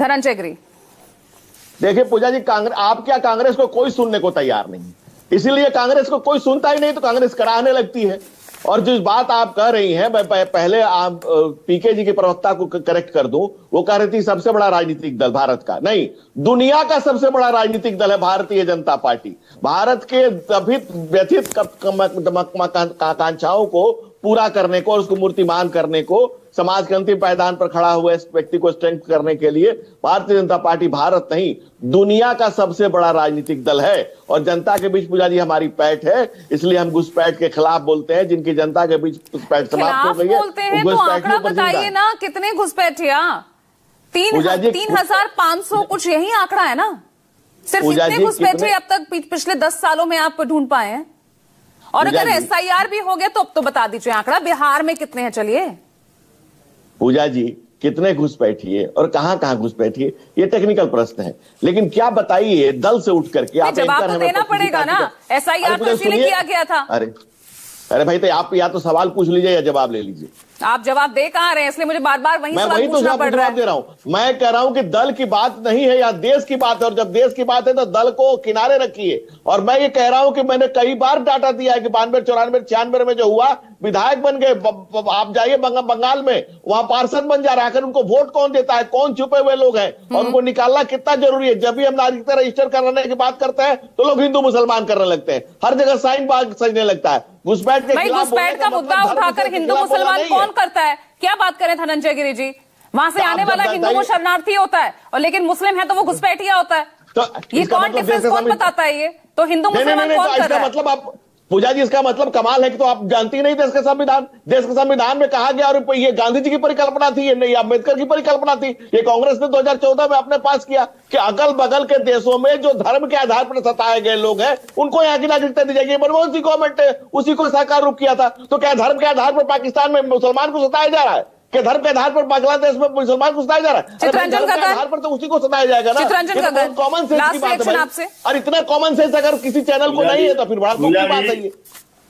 धनंजय गिरी। देखिए पूजा जी, आप क्या, कांग्रेस को कोई सुनने को तैयार नहीं, इसीलिए कांग्रेस को कोई सुनता ही नहीं तो कांग्रेस कराहने लगती है। और जिस बात आप कह रही हैं, मैं पहले आप पीके जी के प्रवक्ता को करेक्ट कर दूं, वो कह रही थी सबसे बड़ा राजनीतिक दल भारत का नहीं, दुनिया का सबसे बड़ा राजनीतिक दल है भारतीय जनता पार्टी। भारत के व्यथित आकांक्षाओं को पूरा करने को और उसको मूर्तिमान करने को, समाज के अंतिम पायदान पर खड़ा हुआ इस व्यक्ति को स्ट्रेंथ करने के लिए भारतीय जनता पार्टी भारत नहीं, दुनिया का सबसे बड़ा राजनीतिक दल है। और जनता के बीच पूजा जी हमारी पैठ है, इसलिए हम घुसपैठ के खिलाफ बोलते हैं। जिनकी जनता के बीच घुसपैठ समाप्त हो गई है, बोलते हैं तो आंकड़ा बताइए ना, कितने घुसपैठिया? 3,500 कुछ यही आंकड़ा है ना? सिर्फ इतने घुसपैठे अब तक पिछले 10 सालों में आप ढूंढ पाए हैं? और अगर SIR भी हो गया तो अब तो बता दीजिए आंकड़ा, बिहार में कितने हैं? चलिए पूजा जी, कितने घुसपैठिए और कहां कहां घुसपैठिए, ये टेक्निकल प्रश्न है, लेकिन क्या बताइए दल से उठ करके आप जवाब तो देना पड़ेगा ना। SIR तो इसीलिए किया गया था। अरे भाई, तो आप या तो सवाल पूछ लीजिए या जवाब ले लीजिए। आप जवाब दे कहां रहे हैं, इसलिए मुझे बार बार वही सवाल पूछना पड़ रहा है। दे रहा हूं, मैं कह रहा हूं कि दल की बात नहीं है या देश की बात है, और जब देश की बात है तो दल को किनारे रखिए। और मैं ये कह रहा हूं कि मैंने कई बार डाटा दिया है कि 92, 94, 96 में जो हुआ, विधायक बन गए, आप जाइए बंगाल में, वहां पार्षद बन जा रहा है, उनको वोट कौन देता है, कौन छुपे हुए लोग हैं और उनको निकालना कितना जरूरी है। जब भी हम नागरिकता रजिस्टर कराने की बात करते हैं तो लोग हिंदू मुसलमान करने लगते हैं, हर जगह साइन बाग सजने लगता है। घुसपैठ के खिलाफ घुसपैठ का मुद्दा उठाकर हिंदू मुसलमान कौन करता है? क्या बात करें धनंजय गिरी जी, वहां से आने वाला हिंदू वो शरणार्थी होता है, और लेकिन मुस्लिम है तो वो घुसपैठिया होता है। तो ये कौन डिफरेंस कौन बताता है? ये तो हिंदू मुसलमान कौन कर रहा है? मतलब आप पूजा जी, इसका मतलब कमाल है कि तो आप जानती ही नहीं देश के संविधान। देश के संविधान में कहा गया, और ये गांधी जी की परिकल्पना थी, ये नहीं अम्बेडकर की परिकल्पना थी, ये कांग्रेस ने 2014 में अपने पास किया कि अगल बगल के देशों में जो धर्म के आधार पर सताए गए लोग हैं उनको यहाँ की नागरिकता दी जाएगी। मनमोहन सिंह गवर्नमेंट ने उसी को साकार रूप किया था। तो क्या धर्म के आधार पर पाकिस्तान में मुसलमान को सताया जा रहा है? कि धर्म के आधार पर बांग्लादेश में मुसलमान को सताया जा रहा है? चित्ररंजन का आधार पर तो उसी को सताया जाएगा ना। कॉमन सेंस की बात है। और इतना कॉमन सेंस अगर किसी चैनल को नहीं है तो फिर बड़ा दुख की बात है ये।